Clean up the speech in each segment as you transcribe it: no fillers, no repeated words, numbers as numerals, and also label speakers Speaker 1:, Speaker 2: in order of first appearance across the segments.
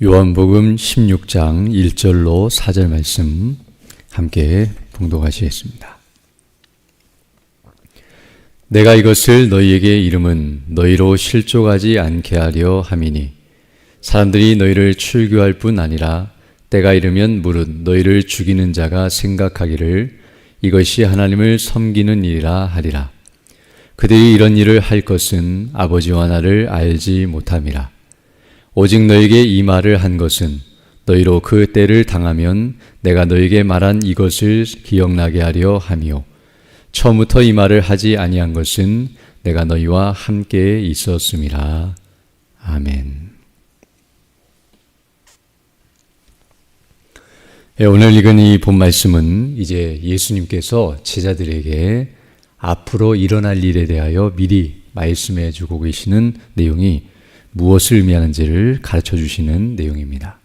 Speaker 1: 요한복음 16장 1절로 4절 말씀 함께 봉독하시겠습니다. 내가 이것을 너희에게 이름은 너희로 실족하지 않게 하려 함이니 사람들이 너희를 출교할 뿐 아니라 때가 이르면 무릇 너희를 죽이는 자가 생각하기를 이것이 하나님을 섬기는 일이라 하리라. 그들이 이런 일을 할 것은 아버지와 나를 알지 못함이라. 오직 너에게 이 말을 한 것은 너희로 그 때를 당하면 내가 너에게 말한 이것을 기억나게 하려 함이요. 처음부터 이 말을 하지 아니한 것은 내가 너희와 함께 있었음이라. 아멘. 오늘 읽은 이 본 말씀은 이제 예수님께서 제자들에게 앞으로 일어날 일에 대하여 미리 말씀해 주고 계시는 내용이 무엇을 의미하는지를 가르쳐 주시는 내용입니다.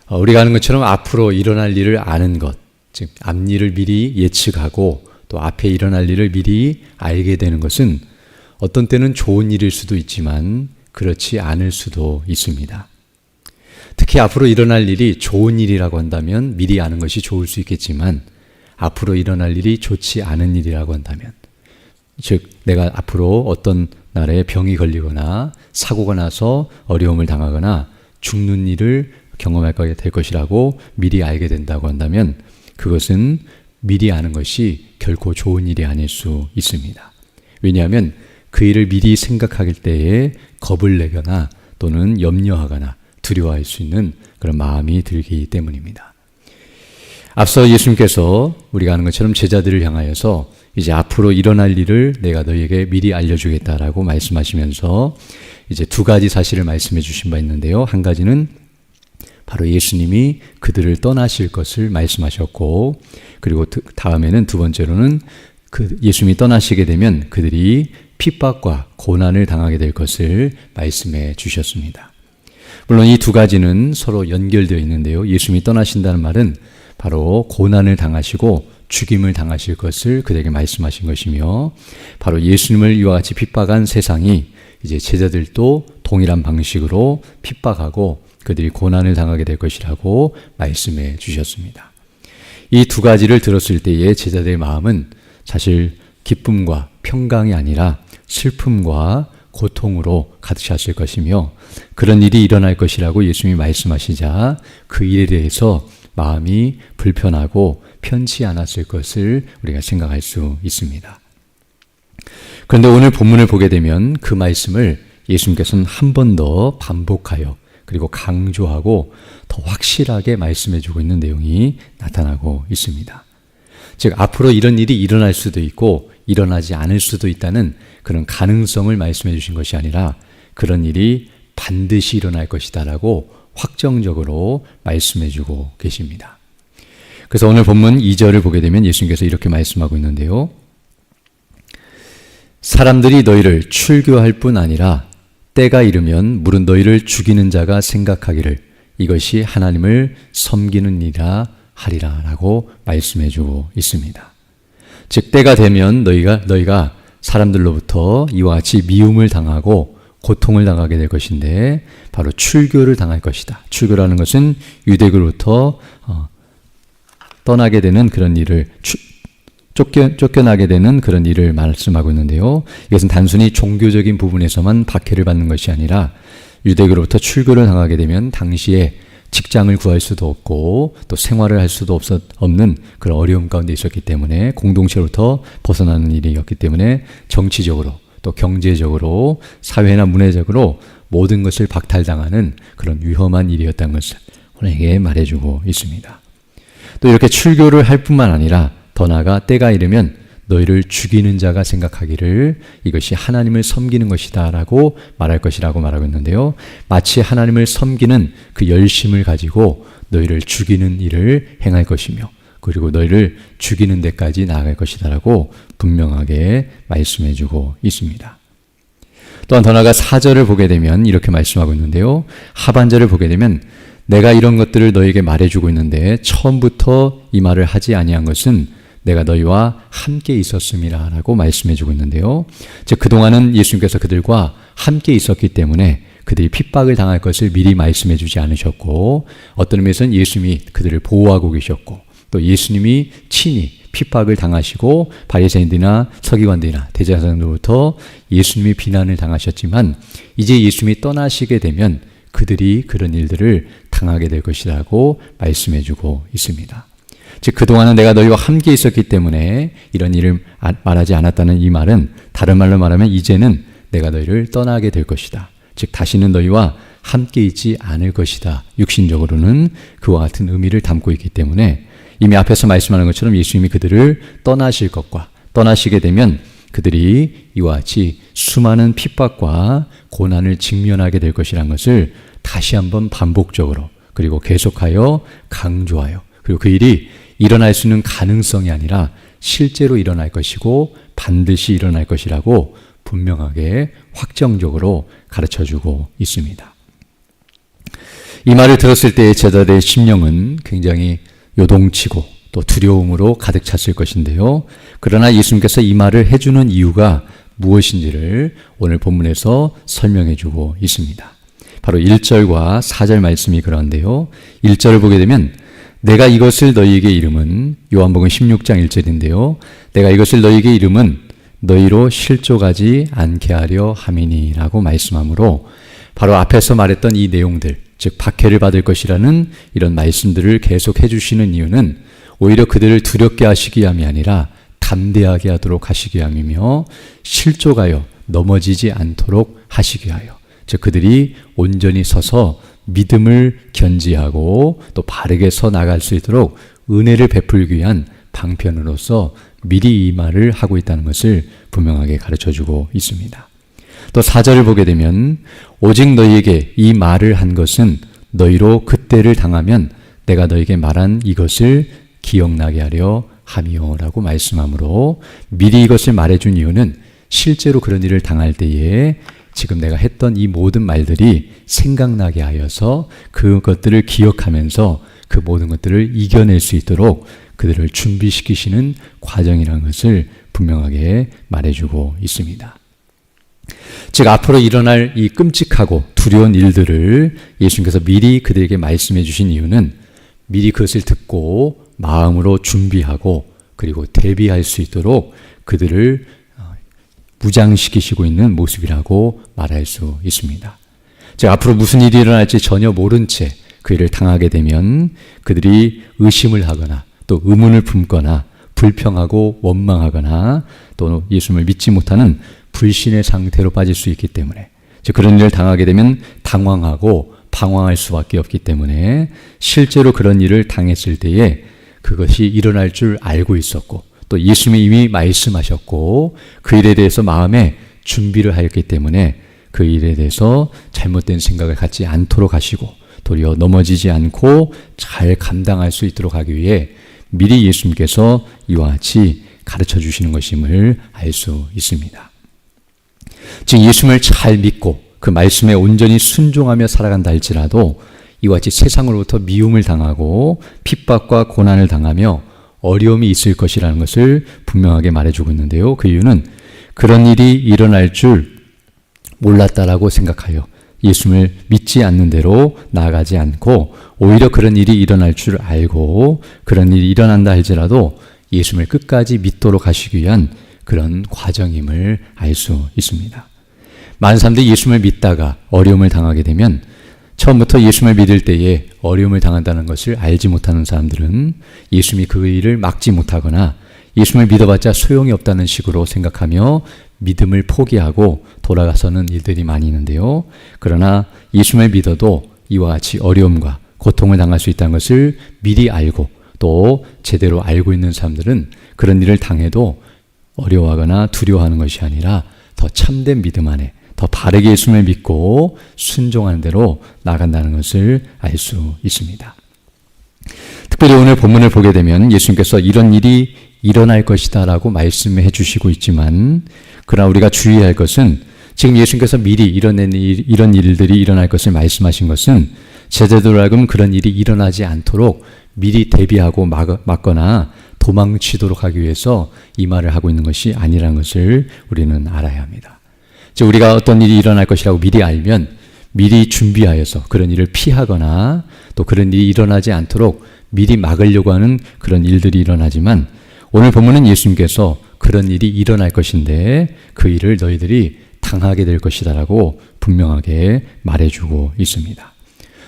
Speaker 1: 우리가 아는 것처럼 앞으로 일어날 일을 아는 것, 즉 앞일을 미리 예측하고 또 앞에 일어날 일을 미리 알게 되는 것은 어떤 때는 좋은 일일 수도 있지만 그렇지 않을 수도 있습니다. 특히 앞으로 일어날 일이 좋은 일이라고 한다면 미리 아는 것이 좋을 수 있겠지만 앞으로 일어날 일이 좋지 않은 일이라고 한다면, 즉 내가 앞으로 어떤 날에 병이 걸리거나 사고가 나서 어려움을 당하거나 죽는 일을 경험하게 될 것이라고 미리 알게 된다고 한다면 그것은 미리 아는 것이 결코 좋은 일이 아닐 수 있습니다. 왜냐하면 그 일을 미리 생각할 때에 겁을 내거나 또는 염려하거나 두려워할 수 있는 그런 마음이 들기 때문입니다. 앞서 예수님께서 우리가 아는 것처럼 제자들을 향하여서 이제 앞으로 일어날 일을 내가 너희에게 미리 알려주겠다라고 말씀하시면서 이제 두 가지 사실을 말씀해 주신 바 있는데요. 한 가지는 바로 예수님이 그들을 떠나실 것을 말씀하셨고, 그리고 다음에는 두 번째로는 그 예수님이 떠나시게 되면 그들이 핍박과 고난을 당하게 될 것을 말씀해 주셨습니다. 물론 이 두 가지는 서로 연결되어 있는데요. 예수님이 떠나신다는 말은 바로 고난을 당하시고 죽임을 당하실 것을 그들에게 말씀하신 것이며, 바로 예수님을 이와 같이 핍박한 세상이 이제 제자들도 동일한 방식으로 핍박하고 그들이 고난을 당하게 될 것이라고 말씀해 주셨습니다. 이 두 가지를 들었을 때의 제자들의 마음은 사실 기쁨과 평강이 아니라 슬픔과 고통으로 가득 찼을 것이며, 그런 일이 일어날 것이라고 예수님이 말씀하시자 그 일에 대해서 마음이 불편하고 편치 않았을 것을 우리가 생각할 수 있습니다. 그런데 오늘 본문을 보게 되면 그 말씀을 예수님께서는 한 번 더 반복하여 그리고 강조하고 더 확실하게 말씀해 주고 있는 내용이 나타나고 있습니다. 즉 앞으로 이런 일이 일어날 수도 있고 일어나지 않을 수도 있다는 그런 가능성을 말씀해 주신 것이 아니라 그런 일이 반드시 일어날 것이다라고 확정적으로 말씀해 주고 계십니다. 그래서 오늘 본문 2절을 보게 되면 예수님께서 이렇게 말씀하고 있는데요. 사람들이 너희를 출교할 뿐 아니라 때가 이르면 무릇 너희를 죽이는 자가 생각하기를 이것이 하나님을 섬기는 일이라 하리라 라고 말씀해 주고 있습니다. 즉 때가 되면 너희가 사람들로부터 이와 같이 미움을 당하고 고통을 당하게 될 것인데 바로 출교를 당할 것이다. 출교라는 것은 유대교로부터 떠나게 되는 그런 일을 쫓겨나게 되는 그런 일을 말씀하고 있는데요. 이것은 단순히 종교적인 부분에서만 박해를 받는 것이 아니라 유대교로부터 출교를 당하게 되면 당시에 직장을 구할 수도 없고 또 생활을 할 수도 없는 그런 어려움 가운데 있었기 때문에 공동체로부터 벗어나는 일이었기 때문에 정치적으로 또 경제적으로 사회나 문화적으로 모든 것을 박탈당하는 그런 위험한 일이었다는 것을 우리에게 말해주고 있습니다. 또 이렇게 출교를 할 뿐만 아니라 더 나아가 때가 이르면 너희를 죽이는 자가 생각하기를 이것이 하나님을 섬기는 것이다 라고 말할 것이라고 말하고 있는데요. 마치 하나님을 섬기는 그 열심을 가지고 너희를 죽이는 일을 행할 것이며 그리고 너희를 죽이는 데까지 나아갈 것이다 라고 분명하게 말씀해 주고 있습니다. 또한 더 나아가 4절을 보게 되면 이렇게 말씀하고 있는데요. 하반절을 보게 되면 내가 이런 것들을 너희에게 말해주고 있는데 처음부터 이 말을 하지 아니한 것은 내가 너희와 함께 있었음이라 라고 말씀해 주고 있는데요. 즉 그동안은 예수님께서 그들과 함께 있었기 때문에 그들이 핍박을 당할 것을 미리 말씀해 주지 않으셨고, 어떤 의미에서는 예수님이 그들을 보호하고 계셨고, 또 예수님이 친히 핍박을 당하시고 바리새인들이나 서기관들이나 대제사장들로부터 예수님이 비난을 당하셨지만, 이제 예수님이 떠나시게 되면 그들이 그런 일들을 당하게 될 것이라고 말씀해 주고 있습니다. 즉 그동안은 내가 너희와 함께 있었기 때문에 이런 일을 말하지 않았다는 이 말은, 다른 말로 말하면 이제는 내가 너희를 떠나게 될 것이다. 즉 다시는 너희와 함께 있지 않을 것이다. 육신적으로는 그와 같은 의미를 담고 있기 때문에, 이미 앞에서 말씀하는 것처럼 예수님이 그들을 떠나실 것과, 떠나시게 되면 그들이 이와 같이 수많은 핍박과 고난을 직면하게 될 것이라는 것을 다시 한번 반복적으로, 그리고 계속하여 강조하여, 그리고 그 일이 일어날 수 있는 가능성이 아니라 실제로 일어날 것이고 반드시 일어날 것이라고 분명하게 확정적으로 가르쳐주고 있습니다. 이 말을 들었을 때의 제자들의 심령은 굉장히 요동치고 또 두려움으로 가득 찼을 것인데요. 그러나 예수님께서 이 말을 해주는 이유가 무엇인지를 오늘 본문에서 설명해주고 있습니다. 바로 1절과 4절 말씀이 그러한데요. 1절을 보게 되면 내가 이것을 너희에게 이름은, 요한복음 16장 1절인데요. 내가 이것을 너희에게 이름은 너희로 실족하지 않게 하려 함이니 라고 말씀하므로, 바로 앞에서 말했던 이 내용들, 즉 박해를 받을 것이라는 이런 말씀들을 계속 해주시는 이유는 오히려 그들을 두렵게 하시기 위함이 아니라 담대하게 하도록 하시기 위함이며, 실족하여 넘어지지 않도록 하시기 위하여, 즉 그들이 온전히 서서 믿음을 견지하고 또 바르게 서 나갈 수 있도록 은혜를 베풀기 위한 방편으로서 미리 이 말을 하고 있다는 것을 분명하게 가르쳐주고 있습니다. 또 4절을 보게 되면 오직 너희에게 이 말을 한 것은 너희로 그때를 당하면 내가 너희에게 말한 이것을 기억나게 하려 함이요 라고 말씀하므로, 미리 이것을 말해준 이유는 실제로 그런 일을 당할 때에 지금 내가 했던 이 모든 말들이 생각나게 하여서 그것들을 기억하면서 그 모든 것들을 이겨낼 수 있도록 그들을 준비시키시는 과정이라는 것을 분명하게 말해주고 있습니다. 즉 앞으로 일어날 이 끔찍하고 두려운 일들을 예수님께서 미리 그들에게 말씀해 주신 이유는 미리 그것을 듣고 마음으로 준비하고 그리고 대비할 수 있도록 그들을 무장시키시고 있는 모습이라고 말할 수 있습니다. 즉 앞으로 무슨 일이 일어날지 전혀 모른 채 그 일을 당하게 되면 그들이 의심을 하거나 또 의문을 품거나 불평하고 원망하거나 또 예수님을 믿지 못하는 불신의 상태로 빠질 수 있기 때문에, 즉 그런 일을 당하게 되면 당황하고 방황할 수밖에 없기 때문에 실제로 그런 일을 당했을 때에 그것이 일어날 줄 알고 있었고 또 예수님이 이미 말씀하셨고 그 일에 대해서 마음에 준비를 하였기 때문에 그 일에 대해서 잘못된 생각을 갖지 않도록 하시고 도리어 넘어지지 않고 잘 감당할 수 있도록 하기 위해 미리 예수님께서 이와 같이 가르쳐 주시는 것임을 알 수 있습니다. 즉 예수님을 잘 믿고 그 말씀에 온전히 순종하며 살아간다 할지라도 이와 같이 세상으로부터 미움을 당하고 핍박과 고난을 당하며 어려움이 있을 것이라는 것을 분명하게 말해주고 있는데요. 그 이유는 그런 일이 일어날 줄 몰랐다라고 생각하여 예수님을 믿지 않는 대로 나아가지 않고 오히려 그런 일이 일어날 줄 알고 그런 일이 일어난다 할지라도 예수님을 끝까지 믿도록 하시기 위한 그런 과정임을 알 수 있습니다. 많은 사람들이 예수님을 믿다가 어려움을 당하게 되면 처음부터 예수님을 믿을 때에 어려움을 당한다는 것을 알지 못하는 사람들은 예수님이 그 일을 막지 못하거나 예수님을 믿어봤자 소용이 없다는 식으로 생각하며 믿음을 포기하고 돌아가서는 일들이 많이 있는데요. 그러나 예수님을 믿어도 이와 같이 어려움과 고통을 당할 수 있다는 것을 미리 알고 또 제대로 알고 있는 사람들은 그런 일을 당해도 어려워하거나 두려워하는 것이 아니라 더 참된 믿음 안에 더 바르게 예수님을 믿고 순종하는 대로 나간다는 것을 알 수 있습니다. 특별히 오늘 본문을 보게 되면 예수님께서 이런 일이 일어날 것이다 라고 말씀해 주시고 있지만, 그러나 우리가 주의할 것은 지금 예수님께서 미리 이런 일들이 일어날 것을 말씀하신 것은 제자들로 하여금 그런 일이 일어나지 않도록 미리 대비하고 막거나 도망치도록 하기 위해서 이 말을 하고 있는 것이 아니라는 것을 우리는 알아야 합니다. 즉 우리가 어떤 일이 일어날 것이라고 미리 알면 미리 준비하여서 그런 일을 피하거나 또 그런 일이 일어나지 않도록 미리 막으려고 하는 그런 일들이 일어나지만 오늘 본문은 예수님께서 그런 일이 일어날 것인데 그 일을 너희들이 당하게 될 것이다라고 분명하게 말해주고 있습니다.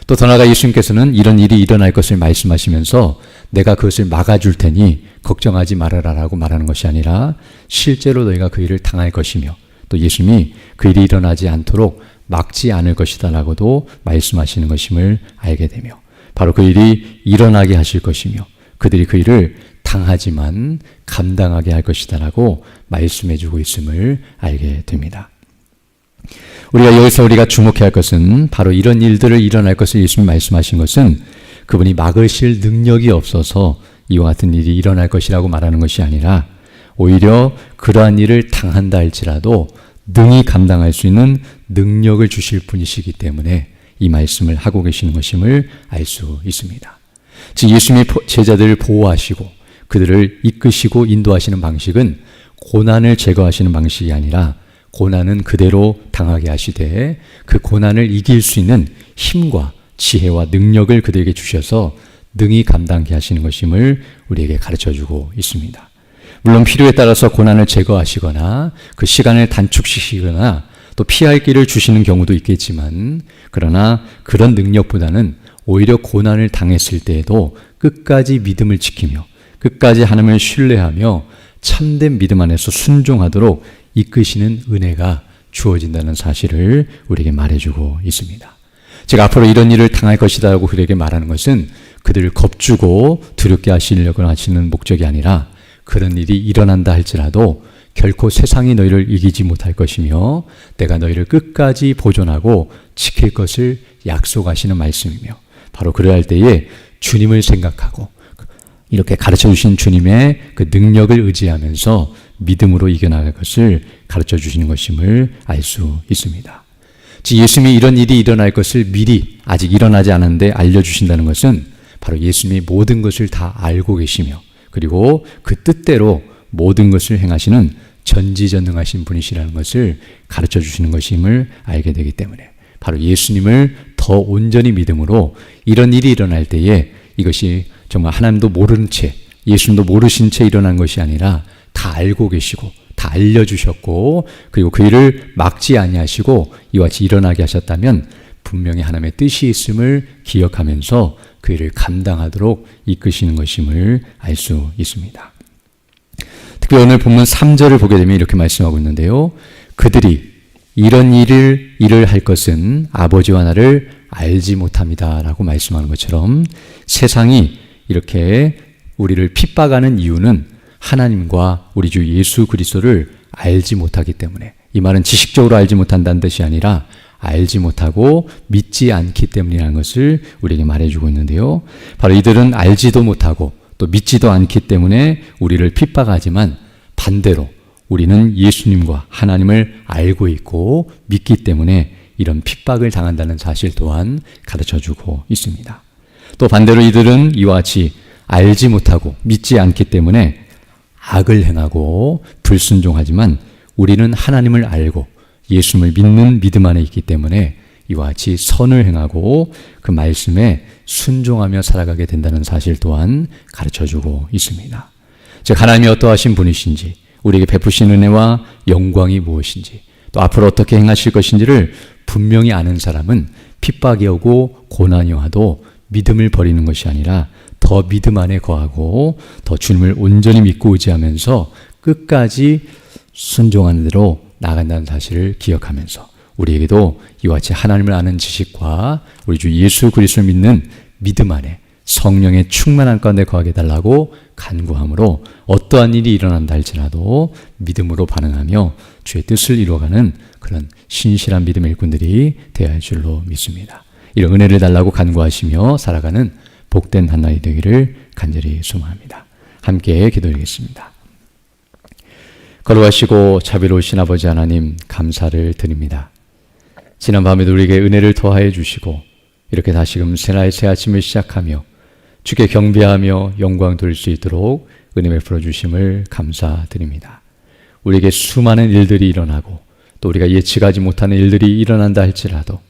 Speaker 1: 또 더 나아가 예수님께서는 이런 일이 일어날 것을 말씀하시면서 내가 그것을 막아줄 테니 걱정하지 말아라라고 말하는 것이 아니라 실제로 너희가 그 일을 당할 것이며 또 예수님이 그 일이 일어나지 않도록 막지 않을 것이다라고도 말씀하시는 것임을 알게 되며 바로 그 일이 일어나게 하실 것이며 그들이 그 일을 당하지만 감당하게 할 것이다라고 말씀해주고 있음을 알게 됩니다. 우리가 주목해야 할 것은 바로 이런 일들을 일어날 것을 예수님이 말씀하신 것은 그분이 막으실 능력이 없어서 이와 같은 일이 일어날 것이라고 말하는 것이 아니라 오히려 그러한 일을 당한다 할지라도 능히 감당할 수 있는 능력을 주실 분이시기 때문에 이 말씀을 하고 계시는 것임을 알 수 있습니다. 즉 예수님이 제자들을 보호하시고 그들을 이끄시고 인도하시는 방식은 고난을 제거하시는 방식이 아니라 고난은 그대로 당하게 하시되 그 고난을 이길 수 있는 힘과 지혜와 능력을 그들에게 주셔서 능히 감당케 하시는 것임을 우리에게 가르쳐주고 있습니다. 물론 필요에 따라서 고난을 제거하시거나 그 시간을 단축시키거나 또 피할 길을 주시는 경우도 있겠지만 그러나 그런 능력보다는 오히려 고난을 당했을 때에도 끝까지 믿음을 지키며 끝까지 하나님을 신뢰하며 참된 믿음 안에서 순종하도록 이끄시는 은혜가 주어진다는 사실을 우리에게 말해주고 있습니다. 제가 앞으로 이런 일을 당할 것이다라고 그들에게 말하는 것은 그들을 겁주고 두렵게 하시려고 하시는 목적이 아니라 그런 일이 일어난다 할지라도 결코 세상이 너희를 이기지 못할 것이며 내가 너희를 끝까지 보존하고 지킬 것을 약속하시는 말씀이며 바로 그러할 때에 주님을 생각하고 이렇게 가르쳐 주신 주님의 그 능력을 의지하면서 믿음으로 이겨나갈 것을 가르쳐 주시는 것임을 알 수 있습니다. 즉 예수님이 이런 일이 일어날 것을 미리 아직 일어나지 않았는데 알려주신다는 것은 바로 예수님이 모든 것을 다 알고 계시며 그리고 그 뜻대로 모든 것을 행하시는 전지전능하신 분이시라는 것을 가르쳐 주시는 것임을 알게 되기 때문에 바로 예수님을 더 온전히 믿음으로 이런 일이 일어날 때에 이것이 정말 하나님도 모르는 채 예수님도 모르신 채 일어난 것이 아니라 다 알고 계시고 다 알려주셨고 그리고 그 일을 막지 아니하시고 이와 같이 일어나게 하셨다면 분명히 하나님의 뜻이 있음을 기억하면서 그 일을 감당하도록 이끄시는 것임을 알 수 있습니다. 특히 오늘 본문 3절을 보게 되면 이렇게 말씀하고 있는데요. 그들이 이런 일을 할 것은 아버지와 나를 알지 못합니다 라고 말씀하는 것처럼 세상이 이렇게 우리를 핍박하는 이유는 하나님과 우리 주 예수 그리스도를 알지 못하기 때문에 이 말은 지식적으로 알지 못한다는 뜻이 아니라 알지 못하고 믿지 않기 때문이라는 것을 우리에게 말해주고 있는데요. 바로 이들은 알지도 못하고 또 믿지도 않기 때문에 우리를 핍박하지만 반대로 우리는 예수님과 하나님을 알고 있고 믿기 때문에 이런 핍박을 당한다는 사실 또한 가르쳐주고 있습니다. 또 반대로 이들은 이와 같이 알지 못하고 믿지 않기 때문에 악을 행하고 불순종하지만 우리는 하나님을 알고 예수님을 믿는 믿음 안에 있기 때문에 이와 같이 선을 행하고 그 말씀에 순종하며 살아가게 된다는 사실 또한 가르쳐주고 있습니다. 즉 하나님이 어떠하신 분이신지 우리에게 베푸신 은혜와 영광이 무엇인지 또 앞으로 어떻게 행하실 것인지를 분명히 아는 사람은 핍박이 오고 고난이 와도 믿음을 버리는 것이 아니라 더 믿음 안에 거하고 더 주님을 온전히 믿고 의지하면서 끝까지 순종하는 대로 나아간다는 사실을 기억하면서 우리에게도 이와 같이 하나님을 아는 지식과 우리 주 예수 그리스도를 믿는 믿음 안에 성령의 충만한 가운데 거하게 해달라고 간구함으로 어떠한 일이 일어난다 할지라도 믿음으로 반응하며 주의 뜻을 이루어가는 그런 신실한 믿음의 일꾼들이 되어야 할 줄로 믿습니다. 이런 은혜를 달라고 간구하시며 살아가는 복된 한 날이 되기를 간절히 소망합니다. 함께 기도드리겠습니다. 거룩하시고 자비로우신 아버지 하나님 감사를 드립니다. 지난 밤에도 우리에게 은혜를 더하여 주시고 이렇게 다시금 새날 새 아침을 시작하며 주께 경배하며 영광 돌릴 수 있도록 은혜 베풀어 주심을 감사드립니다. 우리에게 수많은 일들이 일어나고 또 우리가 예측하지 못하는 일들이 일어난다 할지라도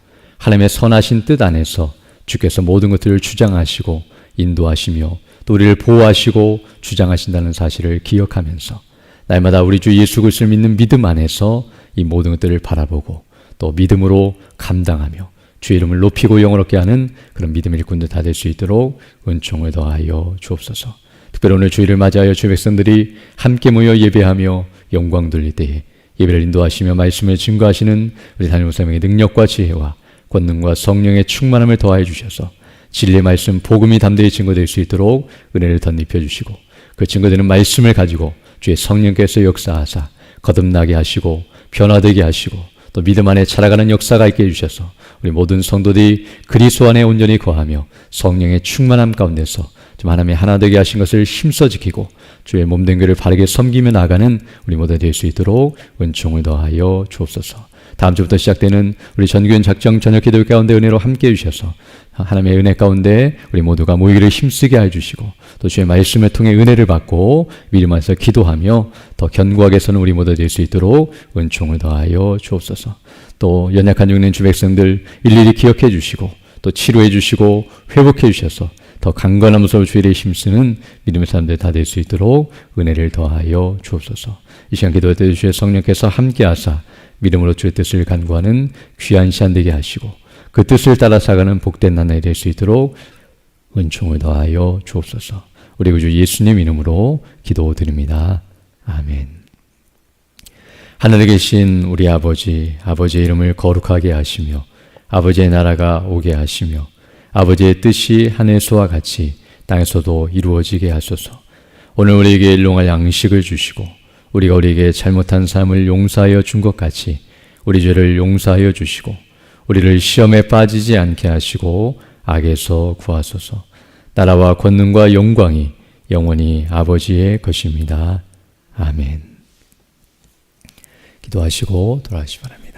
Speaker 1: 하나님의 선하신 뜻 안에서 주께서 모든 것들을 주장하시고 인도하시며 또 우리를 보호하시고 주장하신다는 사실을 기억하면서 날마다 우리 주 예수 그리스도를 믿는 믿음 안에서 이 모든 것들을 바라보고 또 믿음으로 감당하며 주의 이름을 높이고 영어롭게 하는 그런 믿음의 일꾼들 다 될 수 있도록 은총을 더하여 주옵소서. 특별히 오늘 주일을 맞이하여 주의 백성들이 함께 모여 예배하며 영광 돌릴 때에 예배를 인도하시며 말씀을 증거하시는 우리 담임 목사님의 능력과 지혜와 권능과 성령의 충만함을 더하여 주셔서 진리의 말씀 복음이 담대히 증거될 수 있도록 은혜를 덧입혀 주시고 그 증거되는 말씀을 가지고 주의 성령께서 역사하사 거듭나게 하시고 변화되게 하시고 또 믿음 안에 자라가는 역사가 있게 해주셔서 우리 모든 성도들이 그리스도 안에 온전히 거하며 성령의 충만함 가운데서 좀 하나님의 하나 되게 하신 것을 힘써 지키고 주의 몸된 교회를 바르게 섬기며 나가는 우리 모두 될 수 있도록 은총을 더하여 주옵소서. 다음 주부터 시작되는 우리 전교인 작정 저녁 기도 가운데 은혜로 함께 해주셔서 하나님의 은혜 가운데 우리 모두가 모이기를 힘쓰게 해주시고 또 주의 말씀을 통해 은혜를 받고 믿음 안에서 기도하며 더 견고하게 서는 우리 모두 될 수 있도록 은총을 더하여 주옵소서. 또 연약한 중인 주 백성들 일일이 기억해 주시고 또 치료해 주시고 회복해 주셔서 더 강건함으로 주의 일에 힘쓰는 믿음의 사람들 다 될 수 있도록 은혜를 더하여 주옵소서. 이 시간 기도할 때 주의 성령께서 함께하사 믿음으로 주의 뜻을 간구하는 귀한 시간 되게 하시고 그 뜻을 따라 살아가는 복된 나날이 될 수 있도록 은총을 더하여 주옵소서. 우리 구주 예수님 이름으로 기도드립니다. 아멘. 하늘에 계신 우리 아버지, 아버지의 이름을 거룩하게 하시며 아버지의 나라가 오게 하시며 아버지의 뜻이 하늘에서와 같이 땅에서도 이루어지게 하소서. 오늘 우리에게 일용할 양식을 주시고 우리가 우리에게 잘못한 삶을 용서하여 준 것 같이 우리 죄를 용서하여 주시고 우리를 시험에 빠지지 않게 하시고 악에서 구하소서. 나라와 권능과 영광이 영원히 아버지의 것입니다. 아멘. 기도하시고 돌아가시기 바랍니다.